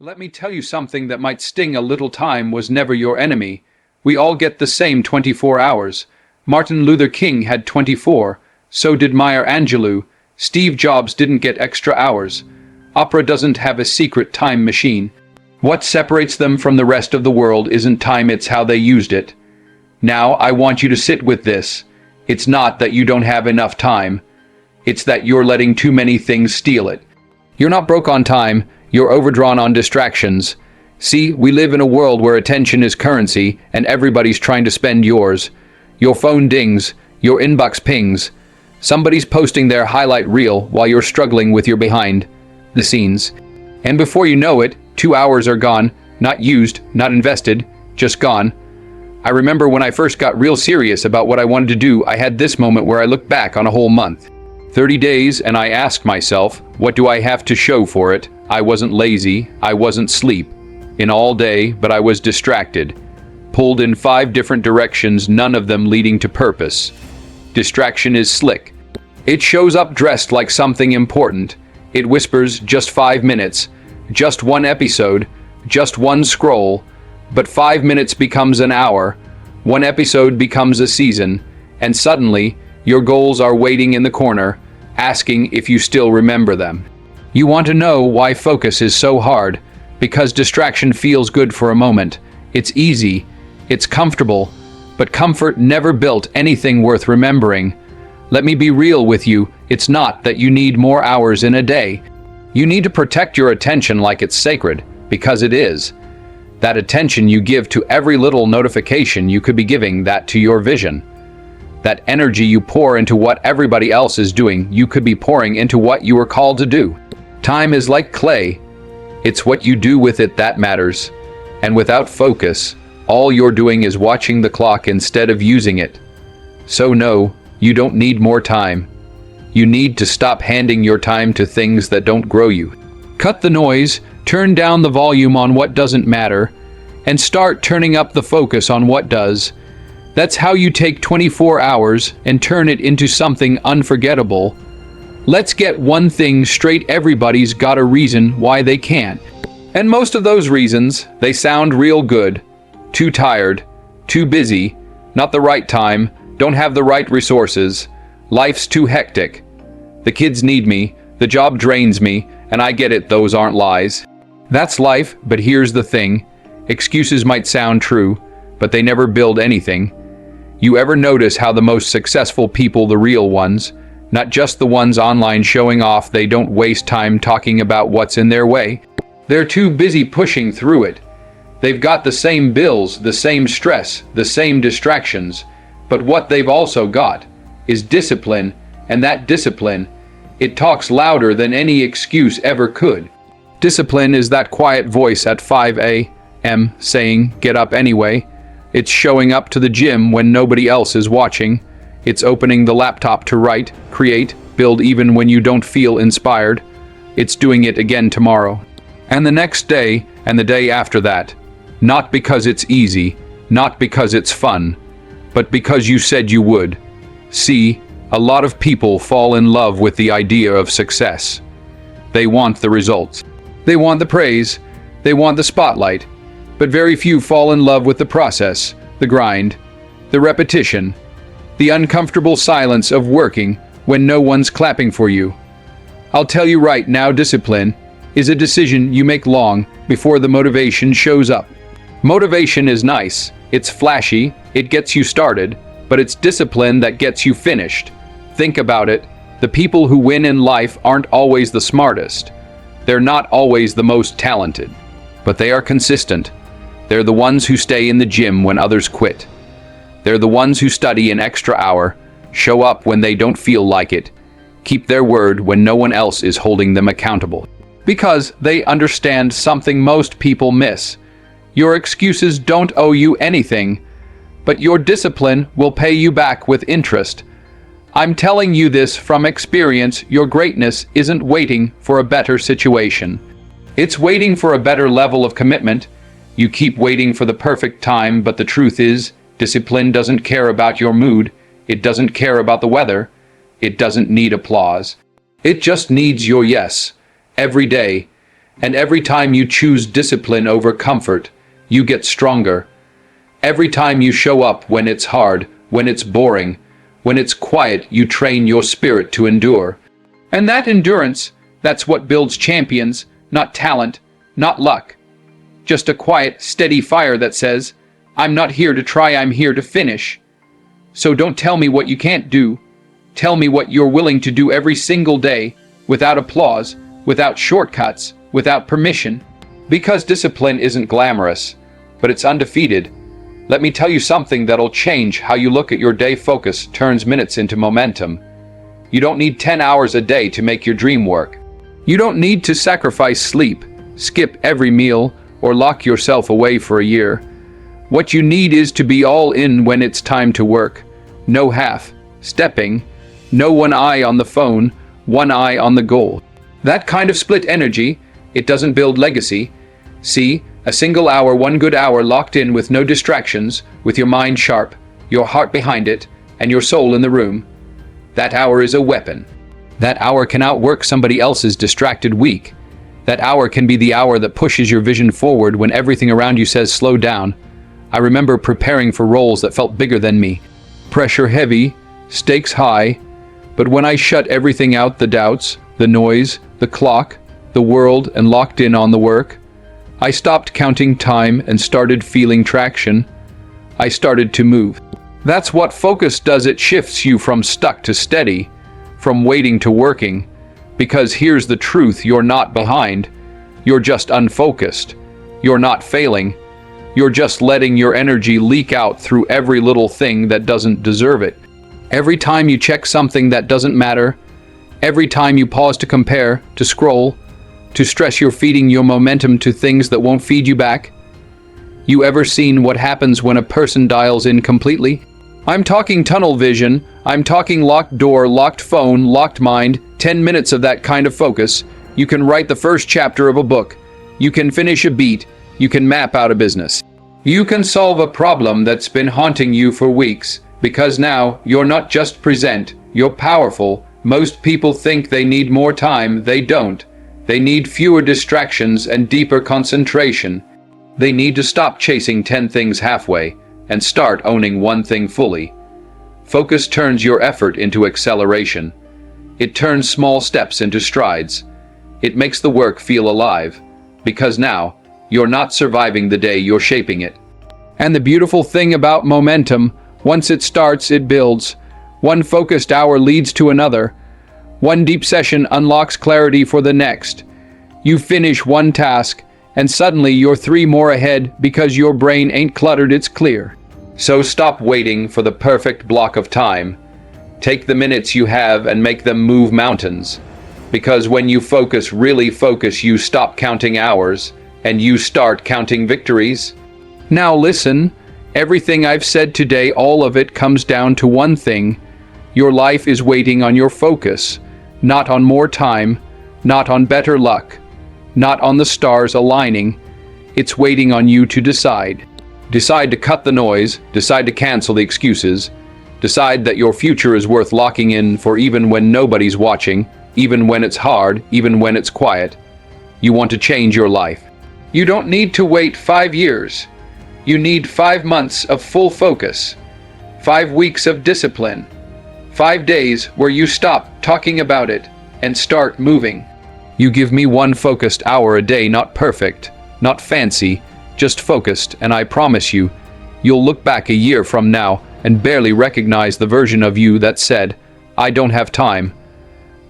Let me tell you something that might sting a little. Time was never your enemy. We all get the same 24 hours. Martin Luther King had 24. So did Maya Angelou. Steve Jobs didn't get extra hours. Oprah doesn't have a secret time machine. What separates them from the rest of the world isn't time, it's how they used it. Now, I want you to sit with this. It's not that you don't have enough time. It's that you're letting too many things steal it. You're not broke on time. You're overdrawn on distractions. See, we live in a world where attention is currency and everybody's trying to spend yours. Your phone dings, your inbox pings. Somebody's posting their highlight reel while you're struggling with your behind the scenes. And before you know it, 2 hours are gone, not used, not invested, just gone. I remember when I first got real serious about what I wanted to do, I had this moment where I looked back on a whole month. 30 days, and I asked myself, what do I have to show for it? I wasn't lazy, I wasn't sleep in all day, but I was distracted. Pulled in 5 different directions, none of them leading to purpose. Distraction is slick. It shows up dressed like something important. It whispers just 5 minutes, just one episode, just one scroll, but 5 minutes becomes an hour, one episode becomes a season, and suddenly your goals are waiting in the corner, asking if you still remember them. You want to know why focus is so hard? Because distraction feels good for a moment. It's easy, it's comfortable, but comfort never built anything worth remembering. Let me be real with you, it's not that you need more hours in a day. You need to protect your attention like it's sacred, because it is. That attention you give to every little notification, you could be giving that to your vision. That energy you pour into what everybody else is doing, you could be pouring into what you were called to do. Time is like clay. It's what you do with it that matters. And without focus, all you're doing is watching the clock instead of using it. So no, you don't need more time. You need to stop handing your time to things that don't grow you. Cut the noise, turn down the volume on what doesn't matter, and start turning up the focus on what does. That's how you take 24 hours and turn it into something unforgettable. Let's get one thing straight, everybody's got a reason why they can't. And most of those reasons, they sound real good. Too tired, too busy, not the right time, don't have the right resources, life's too hectic. The kids need me, the job drains me, and I get it, those aren't lies. That's life, but here's the thing. Excuses might sound true, but they never build anything. You ever notice how the most successful people, the real ones, not just the ones online showing off, they don't waste time talking about what's in their way. They're too busy pushing through it. They've got the same bills, the same stress, the same distractions, but what they've also got is discipline, and that discipline, it talks louder than any excuse ever could. Discipline is that quiet voice at 5 a.m. saying, get up anyway. It's showing up to the gym when nobody else is watching. It's opening the laptop to write, create, build even when you don't feel inspired. It's doing it again tomorrow. And the next day, and the day after that. Not because it's easy, not because it's fun, but because you said you would. See, a lot of people fall in love with the idea of success. They want the results. They want the praise. They want the spotlight. But very few fall in love with the process, the grind, the repetition, the uncomfortable silence of working when no one's clapping for you. I'll tell you right now, discipline is a decision you make long before the motivation shows up. Motivation is nice, it's flashy, it gets you started, but it's discipline that gets you finished. Think about it, the people who win in life aren't always the smartest. They're not always the most talented, but they are consistent. They're the ones who stay in the gym when others quit. They're the ones who study an extra hour, show up when they don't feel like it, keep their word when no one else is holding them accountable. Because they understand something most people miss. Your excuses don't owe you anything, but your discipline will pay you back with interest. I'm telling you this from experience, your greatness isn't waiting for a better situation. It's waiting for a better level of commitment. You keep waiting for the perfect time, but the truth is, discipline doesn't care about your mood. It doesn't care about the weather. It doesn't need applause. It just needs your yes, every day. And every time you choose discipline over comfort, you get stronger. Every time you show up when it's hard, when it's boring, when it's quiet, you train your spirit to endure. And that endurance, that's what builds champions, not talent, not luck. Just a quiet, steady fire that says, I'm not here to try, I'm here to finish. So don't tell me what you can't do. Tell me what you're willing to do every single day, without applause, without shortcuts, without permission. Because discipline isn't glamorous, but it's undefeated. Let me tell you something that'll change how you look at your day. Focus turns minutes into momentum. You don't need 10 hours a day to make your dream work. You don't need to sacrifice sleep, skip every meal, or lock yourself away for a year. What you need is to be all in when it's time to work. No half-stepping, no one eye on the phone, one eye on the goal. That kind of split energy, it doesn't build legacy. See, a single hour, one good hour locked in with no distractions, with your mind sharp, your heart behind it, and your soul in the room. That hour is a weapon. That hour can outwork somebody else's distracted week. That hour can be the hour that pushes your vision forward when everything around you says slow down. I remember preparing for roles that felt bigger than me. Pressure heavy, stakes high. But when I shut everything out, the doubts, the noise, the clock, the world, and locked in on the work, I stopped counting time and started feeling traction. I started to move. That's what focus does. It shifts you from stuck to steady, from waiting to working. Because here's the truth, you're not behind. You're just unfocused. You're not failing. You're just letting your energy leak out through every little thing that doesn't deserve it. Every time you check something that doesn't matter, every time you pause to compare, to scroll, to stress, you're feeding your momentum to things that won't feed you back. You ever seen what happens when a person dials in completely? I'm talking tunnel vision. I'm talking locked door, locked phone, locked mind. 10 minutes of that kind of focus. You can write the first chapter of a book. You can finish a beat. You can map out a business. You can solve a problem that's been haunting you for weeks. Because now, you're not just present, you're powerful. Most people think they need more time. They don't. They need fewer distractions and deeper concentration. They need to stop chasing 10 things halfway and start owning one thing fully. Focus turns your effort into acceleration. It turns small steps into strides. It makes the work feel alive. Because now, you're not surviving the day, you're shaping it. And the beautiful thing about momentum, once it starts, it builds. One focused hour leads to another. One deep session unlocks clarity for the next. You finish one task, and suddenly you're 3 more ahead because your brain ain't cluttered, it's clear. So stop waiting for the perfect block of time. Take the minutes you have and make them move mountains. Because when you focus, really focus, you stop counting hours, and you start counting victories. Now listen, everything I've said today, all of it comes down to one thing. Your life is waiting on your focus. Not on more time, not on better luck, not on the stars aligning. It's waiting on you to decide. Decide to cut the noise, decide to cancel the excuses, decide that your future is worth locking in for, even when nobody's watching, even when it's hard, even when it's quiet. You want to change your life. You don't need to wait 5 years. You need 5 months of full focus, 5 weeks of discipline, 5 days where you stop talking about it and start moving. You give me 1 focused hour a day, not perfect, not fancy, just focused, and I promise you, you'll look back a year from now and barely recognize the version of you that said, I don't have time.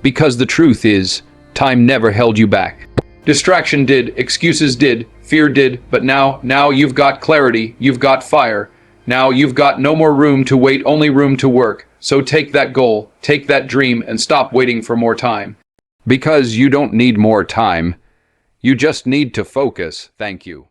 Because the truth is, time never held you back. Distraction did, excuses did, fear did, but now you've got clarity, you've got fire. Now you've got no more room to wait, only room to work. So take that goal, take that dream, and stop waiting for more time. Because you don't need more time. You just need to focus. Thank you.